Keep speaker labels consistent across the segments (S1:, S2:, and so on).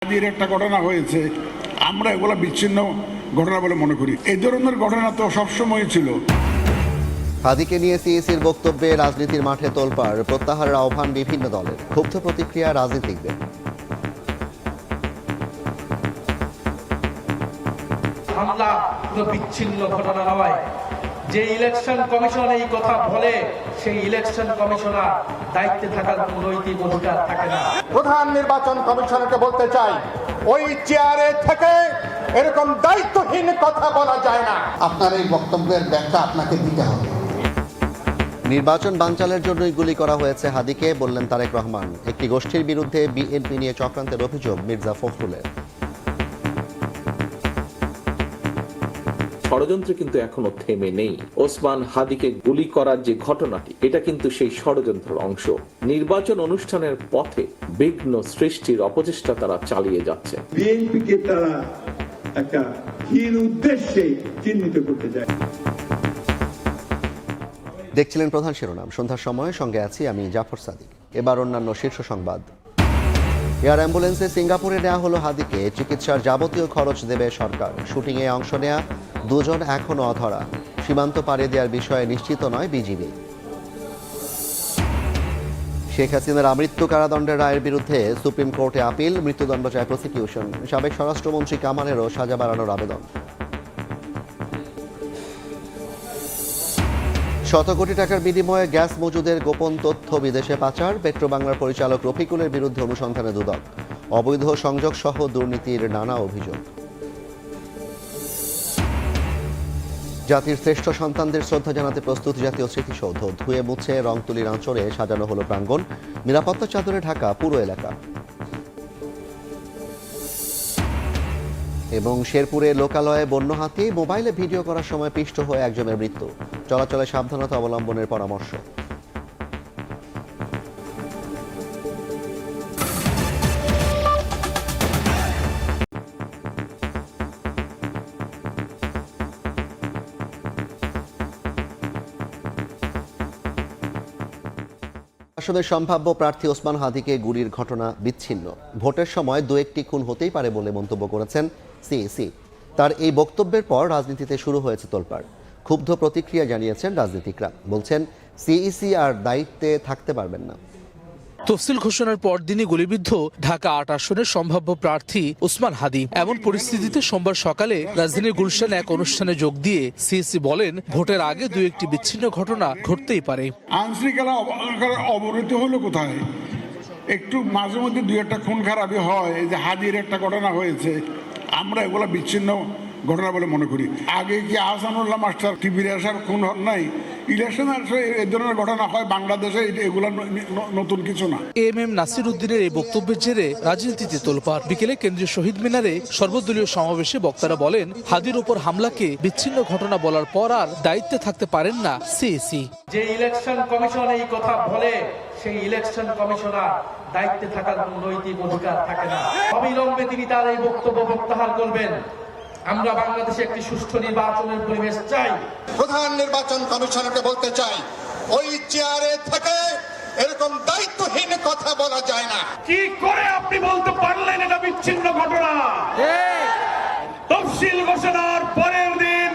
S1: হাদির একটা ঘটনা হয়েছে, আমরা এগুলো বিচ্ছিন্ন ঘটনা বলে মনে করি। এই ধরনের ঘটনা তো সবসময় ছিল।
S2: হাদিকে নিয়ে সিএসির বক্তব্যে রাজনীতির মাঠে তোলপাড়, প্রত্যাহারের আহ্বান বিভিন্ন দলের, ক্ষুব্ধ প্রতিক্রিয়া রাজনীতিকদের।
S3: হামলা কোনো বিচ্ছিন্ন ঘটনা নয়। যে ইলেকশন কমিশন এই কথা বলে, সেই ইলেকশন কমিশনার দায়িত্বে থাকার কোনো নৈতিক অধিকার থাকে না।
S4: প্রধান নির্বাচন কমিশনারকে বলতে চাই, ওই চেয়ারে থেকে এরকম দায়িত্বহীন কথা বলা যায় না।
S5: আপনার এই বক্তব্যের ব্যাখ্যা আপনাকে দিতে হবে।
S2: নির্বাচন বানচালের জন্যই গুলি করা হয়েছে হাদিকে, বললেন তারেক রহমান। একটি গোষ্ঠীর বিরুদ্ধে বিএনপি নিয়ে চক্রান্তের অভিযোগ মির্জা ফখরুলের।
S6: ষড়যন্ত্র কিন্তু এখনো থেমে নেই। ওসমান হাদিকে গুলি করার যে ঘটনাটি, এটা কিন্তু সেই ষড়যন্ত্রের অংশ। নির্বাচন অনুষ্ঠানের পথে বিঘ্ন সৃষ্টির অপচেষ্টা তারা চালিয়ে যাচ্ছে।
S7: বিএনপিকে তারা একটা হীন উদ্দেশ্যে চিহ্নিত করতে চায়।
S2: দেখছিলেন প্রধান শিরোনাম। সন্ধ্যার সময় সঙ্গে আছি আমি জাফর সাদিক। এবার অন্যান্য শীর্ষ সংবাদ। এয়ার অ্যাম্বুলেন্সে সিঙ্গাপুরে নেওয়া হলো হাদিকে, চিকিৎসার যাবতীয় খরচ দেবে সরকার। শুটিংয়ে অংশ নেয়া দুজন এখনও অধরা, সীমান্ত পাড়ি দেওয়ার বিষয়ে নিশ্চিত নয় বিজিবি। শেখ হাসিনার আমৃত্যু কারাদণ্ডের রায়ের বিরুদ্ধে সুপ্রিম কোর্টে আপিল, মৃত্যুদণ্ড চায় প্রসিকিউশন। সাবেক স্বরাষ্ট্রমন্ত্রী কামালেরও সাজা বাড়ানোর আবেদন। 100 কোটি টাকার বিনিময়ে গ্যাস মজুদের গোপন তথ্য বিদেশে পাচার, পেট্রোবাংলার পরিচালক রফিকুলের বিরুদ্ধে অনুসন্ধানে দুদক। অবৈধ সংযোগ সহ দুর্নীতির নানা অভিযোগ। জাতির শ্রেষ্ঠ সন্তানদের শ্রদ্ধা জানাতে প্রস্তুত জাতীয় স্মৃতিসৌধ। ধুয়ে মুছে রং তুলির আঁচড়ে সাজানো হলো প্রাঙ্গণ, নিরাপত্তা চাদরে ঢাকা পুরো এলাকা। এবং শেরপুরে লোকালয়ে বন্য হাতি, মোবাইলে ভিডিও করার সময় পিষ্ট হয়ে একজনের মৃত্যু। চলাচলে সাবধানতা অবলম্বনের পরামর্শ। আসলে সম্ভাব্য প্রার্থী ওসমান হাদিকে গুলির ঘটনা বিচ্ছিন্ন। ভোটের সময় দু একটি খুন হতেই পারে বলে মন্তব্য করেছেন সিইসি। তার এই বক্তব্যের পর রাজনীতিতে শুরু হয়েছে তোলপাড়। ক্ষুব্ধ প্রতিক্রিয়া জানিয়েছেন রাজনীতিকরা, বলছেন সিইসি আর দায়িত্বে থাকতে পারবেন না।
S8: তফসিল ঘোষণার পরদিনই গুলিবিদ্ধ ঢাকা ৮ আসনের সম্ভাব্য প্রার্থী ওসমান হাদি। এমন পরিস্থিতিতে সোমবার সকালে রাজধানীর গুলশানে এক অনুষ্ঠানে যোগ দিয়ে সিইসি বলেন, ভোটের আগে দু একটি বিচ্ছিন্ন ঘটনা ঘটতেই পারে।
S1: আইনশৃঙ্খলা অবনতি হলো কোথায়? একটু মাঝে মধ্যে দুই একটা খুন খারাপি হয়। এই যে হাদির একটা ঘটনা হয়েছে, আমরা এগুলো বিচ্ছিন্ন ঘটনা বলে মনে করি। আগে কি আহসানুল্লাহ মাস্টার টিভির আসার খুন হন নাই? ইলেকশনে এই ধরনের ঘটনা হয় বাংলাদেশে, এগুলো নতুন কিছু না।
S8: এম নাসির উদ্দিনের এই বক্তব্যের জেরে রাজনীতিতে তোলপাড়। বিকেলে কেন্দ্রীয় শহীদ মিনারে সর্বদলীয় সমাবেশে বক্তারা বলেন, হাদির উপর হামলাকে বিচ্ছিন্ন ঘটনা বলার পর আর দায়িত্বে থাকতে পারেন না সিইসি।
S3: যে ইলেকশন কমিশন এই কথা বলে, সেই ইলেকশন কমিশনার দায়িত্বে থাকার কোনো নৈতিক অধিকার থাকে না। অবিলম্বে তিনি তার এই বক্তব্য প্রত্যাহার করবেন। আমরা বাংলাদেশে একটি সুষ্ঠু নির্বাচনের পরিবেশ চাই।
S4: প্রধান নির্বাচন কমিশনারকে বলতে চাই, ওই চেয়ারে থেকে এরকম দায়িত্বহীন কথা বলা যায় না।
S7: কি করে আপনি বলতে পারলেন এটা বিচ্ছিন্ন ঘটনা? তফসিল ঘোষণার পরের দিন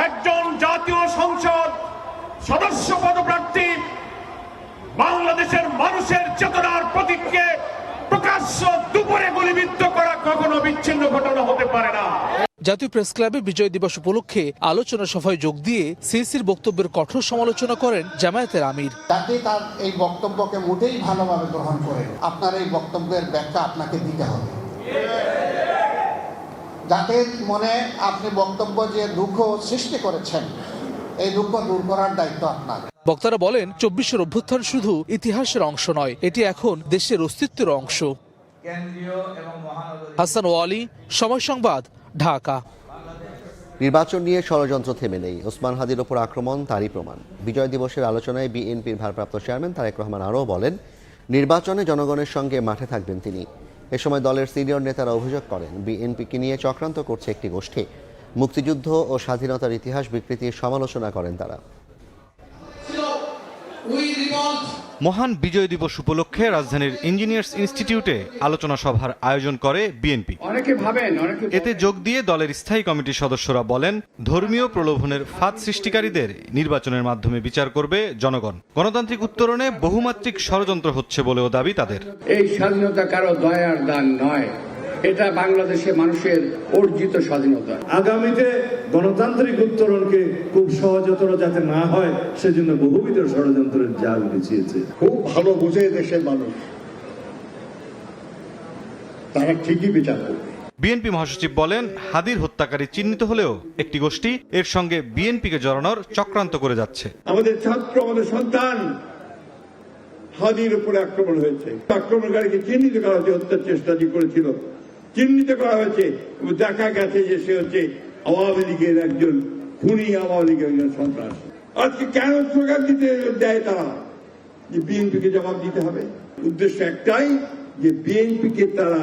S7: একজন জাতীয় সংসদ সদস্য পদপ্রার্থী বাংলাদেশের মানুষের চেতনার প্রতীককে প্রকাশ্য দুপুরে গুলিবিদ্ধ করা কখনো বিচ্ছিন্ন ঘটনা হতে পারে না।
S8: জাতীয় প্রেস ক্লাবে বিজয় দিবস উপলক্ষে আলোচনা সভায় যোগ দিয়ে সিইসির বক্তব্যের কঠোর সমালোচনা করেন জামায়াতের আমির।
S5: যাতে তার এই বক্তব্যকে মোটেই ভালোভাবে গ্রহণ করেন, আপনার এই বক্তব্যের ব্যাখ্যা আপনাকে দিতে হবে। যাতে মনে আপনি বক্তব্য যে দুঃখ সৃষ্টি করেছেন, এই দুঃখ দূর করার দায়িত্ব আপনার।
S8: বক্তারা বলেন, ২৪-এর অভ্যুত্থান শুধু ইতিহাসের অংশ নয়, এটি এখন দেশের অস্তিত্বের অংশ। হাসান ওয়ালি, সময় সংবাদ, ঢাকা।
S2: নির্বাচন নিয়ে ষড়যন্ত্র থেমে নেই, ওসমান হাদির ওপর আক্রমণ তারই প্রমাণ। বিজয় দিবসের আলোচনায় বিএনপির ভারপ্রাপ্ত চেয়ারম্যান তারেক রহমান আরও বলেন, নির্বাচনে জনগণের সঙ্গে মাঠে থাকবেন তিনি। এ সময় দলের সিনিয়র নেতারা অভিযোগ করেন, বিএনপিকে নিয়ে চক্রান্ত করছে একটি গোষ্ঠী। মুক্তিযুদ্ধ ও স্বাধীনতার ইতিহাস বিকৃতির সমালোচনা করেন তারা।
S9: মহান বিজয় দিবস উপলক্ষে রাজধানীর ইঞ্জিনিয়ার্স ইনস্টিটিউটে আলোচনা সভার আয়োজন করে বিএনপি। এতে যোগ দিয়ে দলের স্থায়ী কমিটির সদস্যরা বলেন, ধর্মীয় প্রলোভনের ফাঁদ সৃষ্টিকারীদের নির্বাচনের মাধ্যমে বিচার করবে জনগণ। গণতান্ত্রিক উত্তরণে বহুমাত্রিক ষড়যন্ত্র হচ্ছে বলেও দাবি তাদের।
S10: এই স্বাধীনতা কারো দয়ার দান নয়, এটা বাংলাদেশের মানুষের অর্জিত স্বাধীনতা।
S11: আগামীতে গণতান্ত্রিক উত্তরণকে খুব সহজতর যাতে না হয় সেজন্য বহুবিধ ষড়যন্ত্রের জাল বিছিয়েছে।
S4: খুব ভালো বুঝে দেশের মানুষ, তারা ঠিকই বিচার করবে।
S9: বিএনপি মহাসচিব বলেন, হাদির হত্যাকারী চিহ্নিত হলেও একটি গোষ্ঠী এর সঙ্গে বিএনপিকে জড়ানোর চক্রান্ত করে যাচ্ছে।
S11: আমাদের ছাত্র, আমাদের সন্তান হাদির উপরে আক্রমণ হয়েছে। আক্রমণকারীকে চিহ্নিত করা হয়েছে, হত্যার চেষ্টা যে করেছিল চিহ্নিত করা হয়েছে এবং দেখা গেছে যে সে হচ্ছে আওয়ামী লীগের একজন খুনি, আওয়ামী লীগের একজন সন্ত্রাস। আজকে কেন স্লোগান দিতে দেয় তারা যে বিএনপিকে জবাব দিতে হবে? উদ্দেশ্য একটাই, যে বিএনপিকে তারা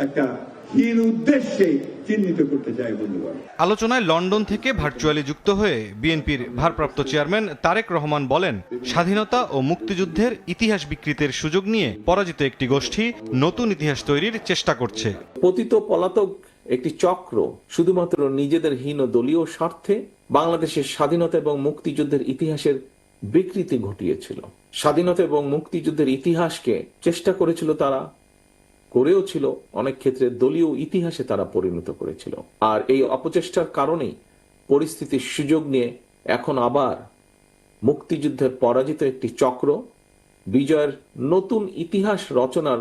S11: একটা হীন উদ্দেশ্যে চিহ্নিত করতে চায়। বন্ধুগণ,
S9: আলোচনায় লন্ডন থেকে ভার্চুয়ালি যুক্ত হয়ে বিএনপির ভারপ্রাপ্ত চেয়ারম্যান তারেক রহমান বলেন, স্বাধীনতা ও মুক্তিযুদ্ধের ইতিহাস বিকৃতির সুযোগ নিয়ে পরাজিত একটি গোষ্ঠী নতুন ইতিহাস তৈরির চেষ্টা করছে।
S6: পতিত পলাতক একটি চক্র শুধুমাত্র নিজেদের হীন দলীয় স্বার্থে বাংলাদেশের স্বাধীনতা এবং মুক্তিযুদ্ধের ইতিহাসের বিকৃতি ঘটিয়েছিল। স্বাধীনতা এবং মুক্তিযুদ্ধের ইতিহাসকে চেষ্টা করেছিল, তারা করেও ছিল, অনেক ক্ষেত্রে দলীয় ইতিহাসে তারা পরিণত করেছিল। আর এই অপচেষ্টার কারণেই পরিস্থিতির সুযোগ নিয়ে এখন আবার মুক্তিযুদ্ধের পরাজিত একটি চক্র বিজয়ের নতুন ইতিহাস রচনার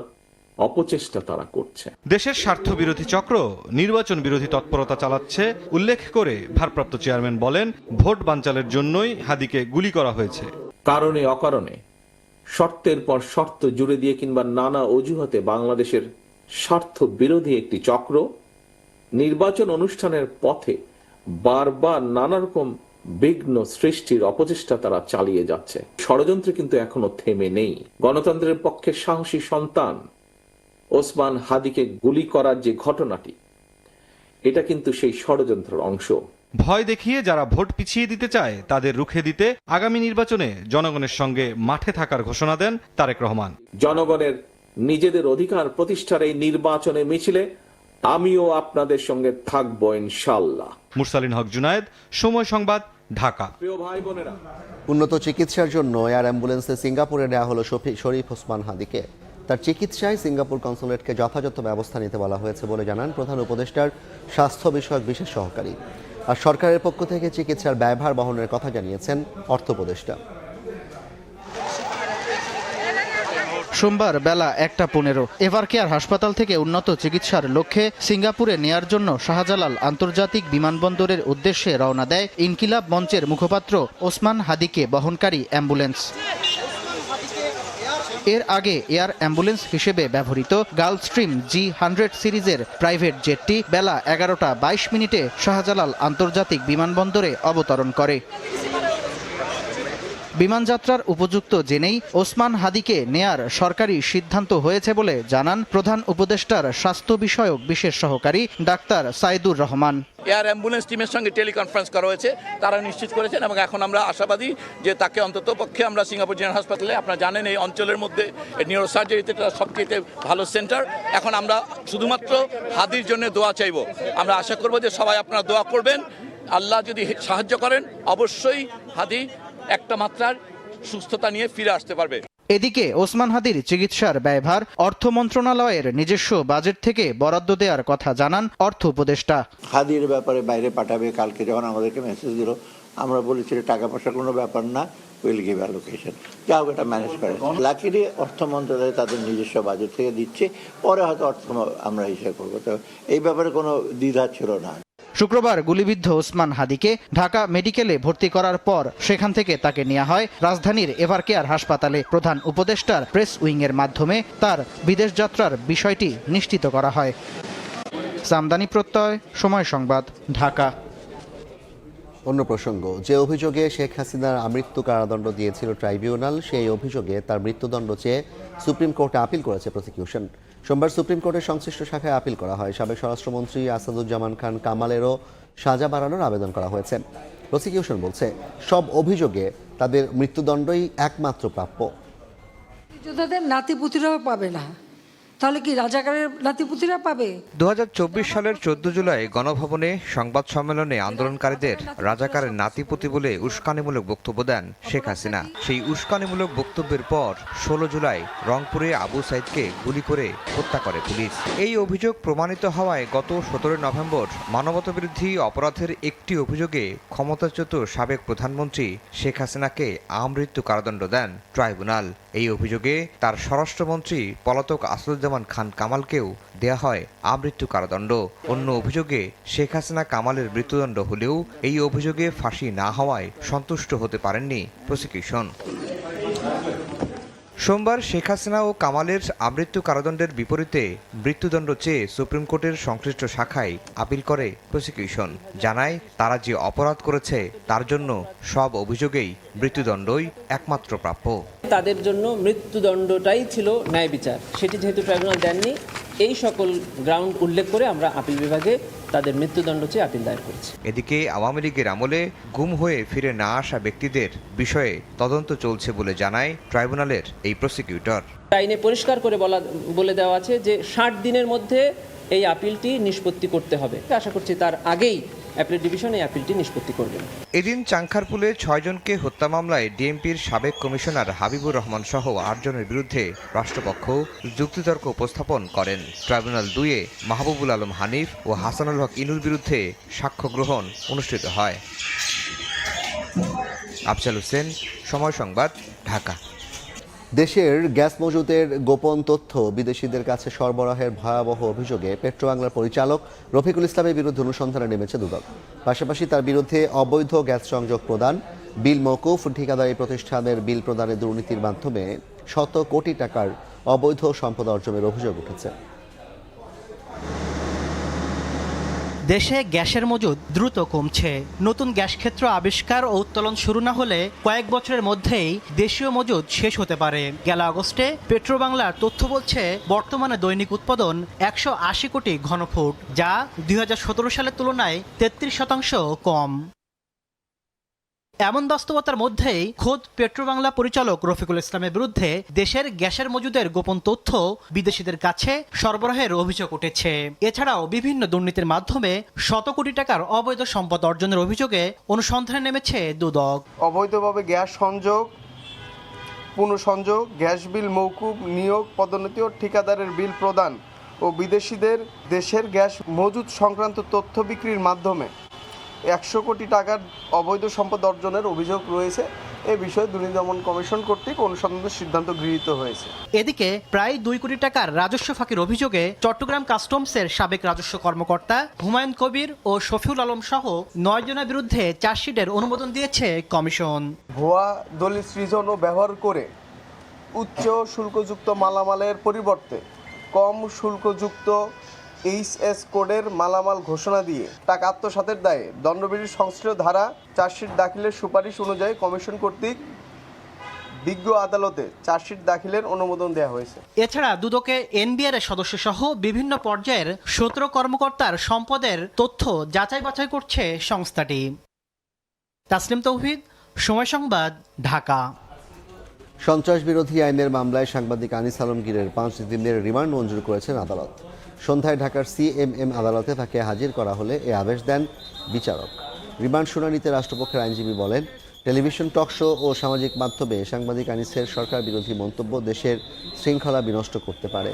S6: অপচেষ্টা তারা করছে।
S9: দেশের স্বার্থ বিরোধী চক্র নির্বাচন বিরোধী তৎপরতা চালাচ্ছে উল্লেখ করে ভারপ্রাপ্ত চেয়ারম্যান বলেন, ভোট বানচালের জন্যই হাদিকে গুলি করা হয়েছে।
S6: কারণে অকারণে শর্তের পর শর্ত জুড়ে দিয়ে কিংবা নানা অজুহাতে বাংলাদেশের স্বার্থ বিরোধী একটি চক্র নির্বাচন অনুষ্ঠানের পথে বারবার নানা রকম বিঘ্ন সৃষ্টির অপচেষ্টা তারা চালিয়ে যাচ্ছে। ষড়যন্ত্র কিন্তু এখনো থেমে নেই। গণতন্ত্রের পক্ষে সাহসী সন্তান ওসমান হাদিকে গুলি করার যে ঘটনাটি, এটা কিন্তু সেই ষড়যন্ত্রের অংশ।
S9: ভয় দেখিয়ে যারা ভোট পিছিয়ে দিতে চায় তাদের রুখে দিতে আগামী নির্বাচনে জনগণের সঙ্গে মাঠে থাকার ঘোষণা দেন তারেক রহমান।
S6: জনগণের নিজেদের অধিকার প্রতিষ্ঠার এই নির্বাচনে মিছিলে আমিও আপনাদের সঙ্গে থাকবো ইনশাআল্লাহ।
S9: মুরসালিন হক জুনায়েদ, সময় সংবাদ, ঢাকা।
S6: প্রিয় ভাই বোনেরা,
S2: উন্নত চিকিৎসার জন্য এয়ার অ্যাম্বুলেন্সে সিঙ্গাপুরে নেওয়া হলো শরীফ ওসমান হাদিকে। তার চিকিৎসায় সিঙ্গাপুর কনসুলেটকে যথাযথ ব্যবস্থা নিতে বলা হয়েছে বলে জানান প্রধান উপদেষ্টার স্বাস্থ্য বিষয়ক বিশেষ সহকারী। আর সরকারের পক্ষ থেকে চিকিৎসার ব্যয়ভার বহনের কথা জানিয়েছেন অর্থ উপদেষ্টা।
S12: সোমবার বেলা 1:15 এভারকেয়ার হাসপাতাল থেকে উন্নত চিকিৎসার লক্ষ্যে সিঙ্গাপুরে নেয়ার জন্য শাহজালাল আন্তর্জাতিক বিমানবন্দরের উদ্দেশ্যে রওনা দেয় ইনকিলাব মঞ্চের মুখপাত্র ওসমান হাদিকে বহনকারী অ্যাম্বুলেন্স। এর আগে এয়ার অ্যাম্বুলেন্স হিসেবে ব্যবহৃত গালফস্ট্রিম G100 সিরিজের প্রাইভেট জেটটি বেলা 11:22 শাহজালাল আন্তর্জাতিক বিমানবন্দরে অবতরণ করে। বিমানযাত্রার উপযুক্ত জেনেই ওসমান হাদিকে নেয়ার সরকারি সিদ্ধান্ত হয়েছে বলে জানান প্রধান উপদেষ্টার স্বাস্থ্য বিষয়ক বিশেষ সহকারী doctor Saidur Rahman.
S3: Air ambulance টিমের সঙ্গে টেলিকনফারেন্স করা হয়েছে, তারা নিশ্চিত করেছেন এবং এখন আমরা আশাবাদী যে তাকে অন্তত পক্ষে আমরা সিঙ্গাপুর জেনারেল হাসপাতালে, আপনারা জানেন এই অঞ্চলের মধ্যে নিউরোসার্জারিতে সবচেয়ে ভালো সেন্টার, এখন আমরা শুধুমাত্র হাদির জন্য দোয়া চাইব। আমরা আশা করব যে সবাই আপনারা দোয়া করবেন, আল্লাহ যদি সাহায্য করেন অবশ্যই হাদি একটা মাত্রার সুস্থতা নিয়ে ফিরে আসতে পারবে।
S12: এদিকে ওসমান হাদির চিকিৎসার ব্যয়ভার অর্থ মন্ত্রণালয়ের নিজস্ব বাজেট থেকে বরাদ্দ দেওয়ার কথা জানান অর্থ উপদেষ্টা।
S5: হাদির ব্যাপারে বাইরে পাঠাবে, কালকে যখন আমাদেরকে মেসেজ দিল আমরা বলেছি টাকা পয়সার কোনো ব্যাপার না, উইল গিভ অ্যালোকেশন, যাও এটা ম্যানেজ করে। লাকিলি অর্থ মন্ত্রণালয় তাদের নিজস্ব বাজেট থেকে দিচ্ছে, পরে হয়তো অর্থ আমরা হিসাব করবো। তো এই ব্যাপারে কোনো দ্বিধা ছিল না।
S12: শুক্রবার গুলিবিদ্ধ ওসমান হাদিকে ঢাকা মেডিকেলে ভর্তি করার পর সেখান থেকে তাকে নেওয়া হয় রাজধানীর এভারকেয়ার হাসপাতালে। প্রধান উপদেষ্টার প্রেস উইংয়ের মাধ্যমে তার বিদেশ যাত্রার বিষয়টি নিশ্চিত করা হয়। সামদানি প্রত্যয়, সময় সংবাদ, ঢাকা।
S2: অন্য প্রসঙ্গ, যে অভিযোগে শেখ হাসিনার আমৃত্যু কারাদণ্ড দিয়েছিল ট্রাইব্যুনাল, সেই অভিযোগে তার মৃত্যুদণ্ড চেয়ে সুপ্রিম কোর্টে আপিল করেছে প্রসিকিউশন। সোমবার সুপ্রিম কোর্টের সংশ্লিষ্ট শাখায় আপিল করা হয়। সাবেক স্বরাষ্ট্রমন্ত্রী আসাদুজ্জামান খান কামালেরও সাজা বাড়ানোর আবেদন করা হয়েছে। প্রসিকিউশন বলছে সব অভিযোগে তাদের মৃত্যুদণ্ডই একমাত্র প্রাপ্য।
S13: যোদ্ধাদের নাতিপুতিরাও পাবে না, তাহলে কি রাজাকারের নাতিপুতিরা পাবে?
S14: 2024 সালের 14 জুলাই গণভবনে সংবাদ সম্মেলনে আন্দোলনকারীদের রাজাকারের নাতিপুতি বলে উস্কানিমূলক বক্তব্য দেন শেখ হাসিনা। সেই উস্কানিমূলক বক্তব্যের পর 16 জুলাই রংপুরে আবু সাইদকে গুলি করে হত্যা করে পুলিশ। এই অভিযোগ প্রমাণিত হওয়ায় গত 17 নভেম্বর মানবতাবিরোধী অপরাধের একটি অভিযোগে ক্ষমতাচ্যুত সাবেক প্রধানমন্ত্রী শেখ হাসিনাকে আমৃত্যু কারাদণ্ড দেন ট্রাইব্যুনাল। এই অভিযোগে তার স্বরাষ্ট্রমন্ত্রী পলাতক আসাদুজ্জামান খান কামালকেও দেয়া হয় আমৃত্যু কারাদণ্ড। অন্য অভিযোগে শেখ হাসিনা কামালের মৃত্যুদণ্ড হলেও এই অভিযোগে ফাঁসি না হওয়ায় সন্তুষ্ট হতে পারেননি প্রসিকিউশন। সোমবার শেখ হাসিনা ও কামালের আমৃত্যু কারাদণ্ডের বিপরীতে মৃত্যুদণ্ড চেয়ে সুপ্রিম কোর্টের সংশ্লিষ্ট শাখায় আপিল করে প্রসিকিউশন। জানায় তারা যে অপরাধ করেছে তার জন্য সব অভিযোগেই মৃত্যুদণ্ডই একমাত্র প্রাপ্য।
S15: তাদের জন্য মৃত্যুদণ্ডটাই ছিল ন্যায় বিচার, সেটি যেহেতু ট্রাইব্যুনাল দেননি, এই সকল গ্রাউন্ড উল্লেখ করে আমরা আপিল বিভাগে তাদের মৃত্যুদণ্ড চেয়ে আপিল দায়ের করেছি।
S14: এদিকে আওয়ামী লীগের আমলে গুম হয়ে ফিরে না আসা ব্যক্তিদের বিষয়ে তদন্ত চলছে বলে জানায় ট্রাইব্যুনালের এই প্রসিকিউটর।
S15: আইনে পরিষ্কার করে বলে দেওয়া আছে যে 60 দিনের মধ্যে এই আপিলটি নিষ্পত্তি করতে হবে। আশা করছি তার আগেই অ্যাপিলেট ডিভিশন এই আপিলটি নিষ্পত্তি করবেন।
S14: এদিন চাংখারপুলে 6 জনকে হত্যা মামলায় ডিএমপির সাবেক কমিশনার হাবিবুর রহমান সহ 8 জনের বিরুদ্ধে রাষ্ট্রপক্ষ যুক্তিতর্ক উপস্থাপন করেন। ট্রাইব্যুনাল 2-এ মাহবুবুল আলম হানিফ ও হাসানুল হক ইনুর বিরুদ্ধে সাক্ষ্য গ্রহণ অনুষ্ঠিত হয়। আফজাল হোসেন, সময় সংবাদ, ঢাকা।
S2: দেশের গ্যাস মজুদের গোপন তথ্য বিদেশিদের কাছে সরবরাহের ভয়াবহ অভিযোগে পেট্রোবাংলার পরিচালক রফিকুল ইসলামের বিরুদ্ধে অনুসন্ধানে নেমেছে দুদক। পাশাপাশি তার বিরুদ্ধে অবৈধ গ্যাস সংযোগ প্রদান, বিল মওকুফ, ঠিকাদারি প্রতিষ্ঠানের বিল প্রদানে দুর্নীতির মাধ্যমে শত কোটি টাকার অবৈধ সম্পদ অর্জনের অভিযোগ উঠেছে।
S12: দেশে গ্যাসের মজুদ দ্রুত কমছে। নতুন গ্যাস ক্ষেত্র আবিষ্কার ও উত্তোলন শুরু না হলে কয়েক বছরের মধ্যেই দেশীয় মজুদ শেষ হতে পারে। গেল আগস্টে পেট্রোবাংলার তথ্য বলছে বর্তমানে দৈনিক উৎপাদন 180 কোটি ঘনফুট, যা 2017 সালের তুলনায় 33% কম। এমন বাস্তবতার মধ্যেই খোদ পেট্রোবাংলা পরিচালক রফিকুল ইসলামের বিরুদ্ধে দেশের গ্যাসের মজুদের গোপন তথ্য বিদেশিদের কাছে সরবরাহের অভিযোগ উঠেছে। এছাড়াও বিভিন্ন দুর্নীতির মাধ্যমে শত কোটি টাকার অবৈধ সম্পদ অর্জনের অভিযোগে অনুসন্ধানে নেমেছে দুদক।
S16: অবৈধভাবে গ্যাস সংযোগ, পুনঃসংযোগ, গ্যাস বিল মওকুফ, নিয়োগ, পদোন্নতি ও ঠিকাদারের বিল প্রদান ও বিদেশিদের দেশের গ্যাস মজুদ সংক্রান্ত তথ্য বিক্রির মাধ্যমে 100 কোটি টাকার অবৈধ সম্পদ অর্জনের অভিযোগ রয়েছে। এ বিষয়ে দুর্নীতি দমন কমিশন কর্তৃক অনুসন্ধানের সিদ্ধান্ত গৃহীত হয়েছে।
S12: এদিকে প্রায় 2 কোটি টাকার রাজস্ব ফাঁকির অভিযোগে চট্টগ্রাম কাস্টমসের সাবেক রাজস্ব কর্মকর্তা হুমায়ুন কবির ও শফিউল আলম সহ 9 জনের বিরুদ্ধে চার্জশিটের অনুমোদন দিয়েছে কমিশন।
S16: ভুয়া দলিল সৃজন ও ব্যবহার করে উচ্চ শুল্কযুক্ত মালামালের পরিবর্তে কম শুল্কযুক্ত এইচএস কোডের মালামাল ঘোষণা দিয়ে টাকা আত্মসাতের দায়ে দণ্ডবিধির সংশ্লিষ্ট ধারা চার্জশিট দাখিলের সুপারিশ অনুযায়ী কমিশন কর্তৃক বিজ্ঞ আদালতে চার্জশিট দাখিলের অনুমোদন দেওয়া হয়েছে।
S12: এছাড়া দুদকে এনবিআর এর সদস্য সহ বিভিন্ন পর্যায়ের 17 কর্মকর্তার সম্পদের তথ্য যাচাই বাছাই করছে সংস্থাটি। তাসলিম তৌহিদ, সময় সংবাদ, ঢাকা।
S2: সন্ত্রাস বিরোধী আইনের মামলায় সাংবাদিক আনিস আলমগীরের 5 দিনের রিমান্ড মঞ্জুর করেছেন আদালত। সন্ধ্যায় ঢাকার সিএমএম আদালতে তাকে হাজির করা হলে এ আদেশ দেন বিচারক। রিমান্ড শুনানিতে রাষ্ট্রপক্ষের আইনজীবী বলেন, টেলিভিশন টক শো ও সামাজিক মাধ্যমে সাংবাদিক আনিসের সরকার বিরোধী মন্তব্য দেশের শৃঙ্খলা বিনষ্ট করতে পারে।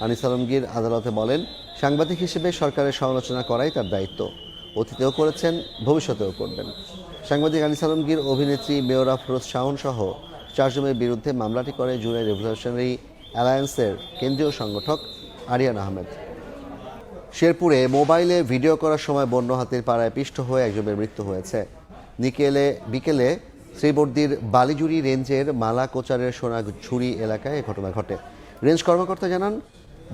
S2: আনিস আলমগীর আদালতে বলেন, সাংবাদিক হিসেবে সরকারের সমালোচনা করাই তার দায়িত্ব। অতীতেও করেছেন, ভবিষ্যতেও করবেন। সাংবাদিক আনিস আলমগীর অভিনেত্রী মেয়র আফরোজ শাওন সহ 4 জনের বিরুদ্ধে মামলাটি করে জুলাই রেভলিউশনারি অ্যালায়েন্সের কেন্দ্রীয় সংগঠক আরিয়ান আহমেদ। শেরপুরে মোবাইলে ভিডিও করার সময় বন্য হাতির পাড়ায় পিষ্ট হয়ে একজনের মৃত্যু হয়েছে। বিকেলে শ্রীবর্দীর বালিজুরি রেঞ্জের মালাকোচারের সোনাঝুরি এলাকায় ঘটনা ঘটে। রেঞ্জ কর্মকর্তা জানান,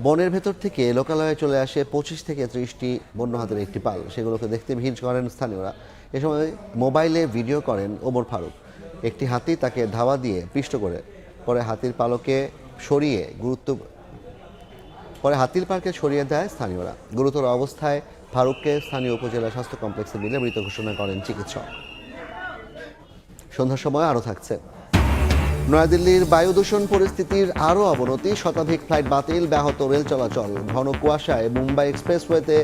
S2: বনের ভেতর থেকে লোকালয়ে চলে আসে 25 থেকে 30টি বন্য হাতির একটি পাল। সেগুলোকে দেখতে ভিড় করেন স্থানীয়রা। এ সময় মোবাইলে ভিডিও করেন ওমর ফারুক। একটি হাতি তাকে ধাওয়া দিয়ে পিষ্ট করে পরে হাতির পালকে সরিয়ে দেয় স্থানীয়রা। গুরুতর অবস্থায় ফারুককে স্থানীয় উপজেলা স্বাস্থ্য কমপ্লেক্সে নিলে মৃত ঘোষণা করেন চিকিৎসক। সন্ধ্যার সময় আরও থাকছে। নয়াদিল্লির বায়ু দূষণ পরিস্থিতির আরও অবনতি, শতাধিক ফ্লাইট বাতিল, ব্যাহত রেল চলাচল, ঘন কুয়াশায় মুম্বাই এক্সপ্রেসওয়েতে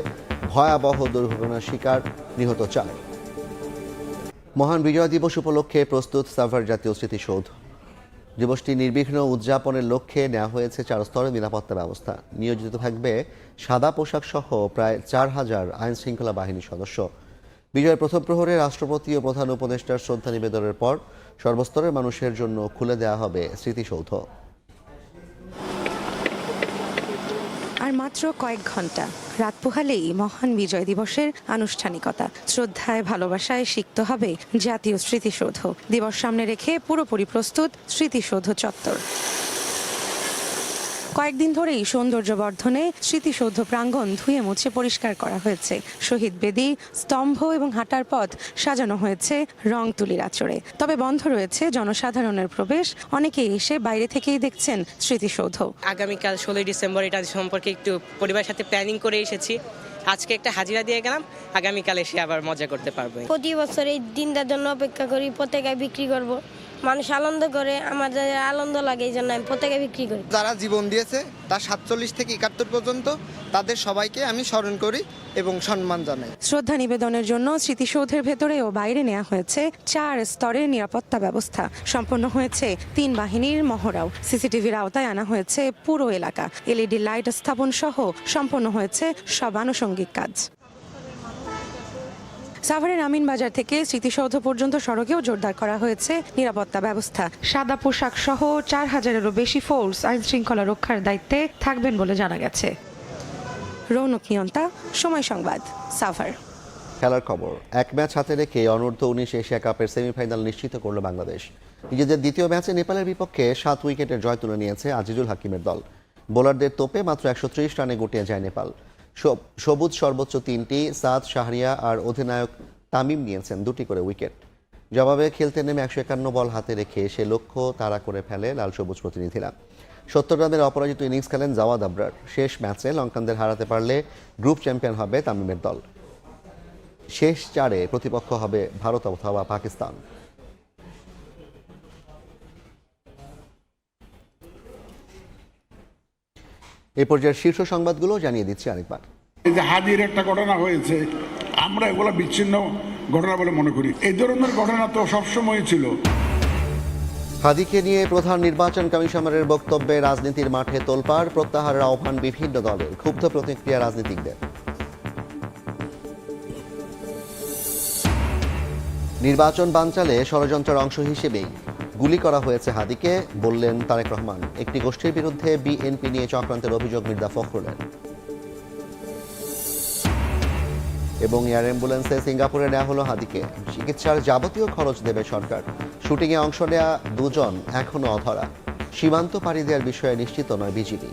S2: ভয়াবহ দুর্ঘটনার শিকার, নিহত 4। মহান বিজয় দিবস উপলক্ষে প্রস্তুত সাভার জাতীয় স্মৃতিসৌধ। দিবসটি নির্বিঘ্ন উদযাপনের লক্ষ্যে নেওয়া হয়েছে 4 স্তরের নিরাপত্তা ব্যবস্থা। নিয়োজিত থাকবে সাদা পোশাক সহ প্রায় 4000 আইন শৃঙ্খলা বাহিনীর সদস্য। বিজয়ের প্রথম প্রহরে রাষ্ট্রপতি ও প্রধান উপদেষ্টার শ্রদ্ধা নিবেদনের পর সর্বস্তরের মানুষের জন্য খুলে দেওয়া হবে স্মৃতিসৌধ।
S17: আর মাত্র কয়েক ঘন্টা, রাত পোহালেই মহান বিজয় দিবসের আনুষ্ঠানিকতা। শ্রদ্ধায় ভালোবাসায় সিক্ত হবে জাতীয় স্মৃতিসৌধ। দিবস সামনে রেখে পুরোপুরি প্রস্তুত স্মৃতিসৌধ চত্বর। কয়েকদিন ধরেই সৌন্দর্য বর্ধনে স্মৃতিসৌধ প্রাঙ্গণ ধুয়ে মুছে পরিষ্কার করা হয়েছে। শহীদ বেদি, স্তম্ভ এবং হাঁটার পথ সাজানো হয়েছে রং তুলির আঁচড়ে। তবে বন্ধ রয়েছে জনসাধারণের প্রবেশ। অনেকেই এসে বাইরে থেকেই দেখছেন স্মৃতিসৌধ।
S18: আগামীকাল 16 ডিসেম্বর এটা সম্পর্কে একটু পরিবারের সাথে প্ল্যানিং করে এসেছি। আজকে একটা হাজিরা দিয়ে গেলাম, আগামীকাল এসে আবার মজা করতে পারবো।
S19: প্রতি বছর এই দিনটার জন্য অপেক্ষা করি, পতাকা বিক্রি করব। মানুষ আনন্দ করে, আমাদের আনন্দ লাগে, এই জন্য আমি পতাকা বিক্রি করি।
S20: যারা জীবন দিয়েছে তার 47 থেকে 71 পর্যন্ত তাদের সবাইকে আমি স্মরণ করি এবং সম্মান জানাই।
S17: শ্রদ্ধা নিবেদনের জন্য স্মৃতিসৌধের ভেতরে ও বাইরে নেওয়া হয়েছে 4 স্তরের নিরাপত্তা ব্যবস্থা। সম্পন্ন হয়েছে 3 বাহিনীর মহড়াও। সিসিটিভির আওতায় আনা হয়েছে পুরো এলাকা। LED লাইট স্থাপন সহ সম্পন্ন হয়েছে সব আনুষঙ্গিক কাজ। সাভারের আমিন বাজার থেকে স্মৃতিসৌধ পর্যন্ত সড়কেও জোরদার করা হয়েছে নিরাপত্তা ব্যবস্থা। সাদা পোশাক সহ 4000-এরও বেশি ফোর্স আইন শৃঙ্খলা রক্ষার দায়িত্বে থাকবেন বলে জানা গেছে। রৌনক নিয়ন্তা, সময় সংবাদ, সাভার।
S2: খেলার খবর। 1 ম্যাচ হাতে রেখে অনূর্ধ্ব-19 এশিয়া কাপের সেমিফাইনাল নিশ্চিত করল বাংলাদেশ। নিজেদের দ্বিতীয় ম্যাচে নেপালের বিপক্ষে 7 উইকেটের জয় তুলে নিয়েছে আজিজুল হাকিমের দল। বোলারদের তোপে মাত্র 130 রানে গুটিয়ে যায় নেপাল। সবুজ সর্বোচ্চ 3টি, সাদ, শাহরিয়া আর অধিনায়ক তামিম নিয়েছেন 2টি করে উইকেট। জবাবে খেলতে নেমে 151 বল হাতে রেখে সে লক্ষ্য তাড়া করে ফেলে লাল সবুজ প্রতিনিধিরা। 70 রানের অপরাজিত ইনিংস খেলেন জাওয়াদ আবরার। শেষ ম্যাচে লঙ্কানদের হারাতে পারলে গ্রুপ চ্যাম্পিয়ন হবে তামিমের দল। শেষ 4-এ প্রতিপক্ষ হবে ভারত অথবা পাকিস্তান। এই পর্যায়ের শীর্ষ সংবাদগুলো জানিয়ে দিচ্ছি আরেকবার।
S1: এই যে হাজির একটা ঘটনা হয়েছে, আমরা এগুলো বিচ্ছিন্ন ঘটনা বলে মনে করি। এই ধরনের ঘটনা তো সবসময় ছিল।
S2: হাদিকে নিয়ে প্রধান নির্বাচন কমিশনারের বক্তব্যে রাজনীতির মাঠে তোলপাড়, প্রত্যাহারের আহ্বান বিভিন্ন দলের, ক্ষুব্ধ প্রতিক্রিয়া রাজনীতিকদের। নির্বাচন বানচালে ষড়যন্ত্রের অংশ হিসেবেই গুলি করা হয়েছে হাদিকে, বললেন তারেক রহমান। একটি গোষ্ঠীর বিরুদ্ধে বিএনপি নিয়ে চক্রান্তের অভিযোগ মির্জা ফখরুলের। এবং এয়ার অ্যাম্বুলেন্সে সিঙ্গাপুরে নেওয়া হলো হাদিকে। চিকিৎসার যাবতীয় খরচ দেবে সরকার। শুটিংয়ে অংশ নেওয়া 2 জন এখনো অধরা। সীমান্ত পাড়ি দেওয়ার বিষয়ে নিশ্চিত নয় বিজিবি।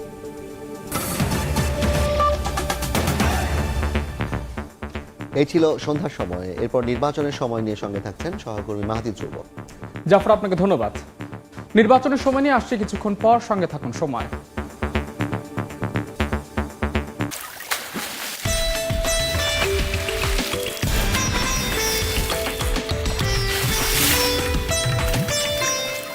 S2: এই ছিল সন্ধ্যার সময়। এরপর নির্বাচনের সময় নিয়ে সঙ্গে থাকছেন সহকর্মী মাহাদি ধ্রুব।
S21: জাফর, আপনাকে ধন্যবাদ। নির্বাচনের সময় নিয়ে আসছে কিছুক্ষণ পর, সঙ্গে থাকুন সময়।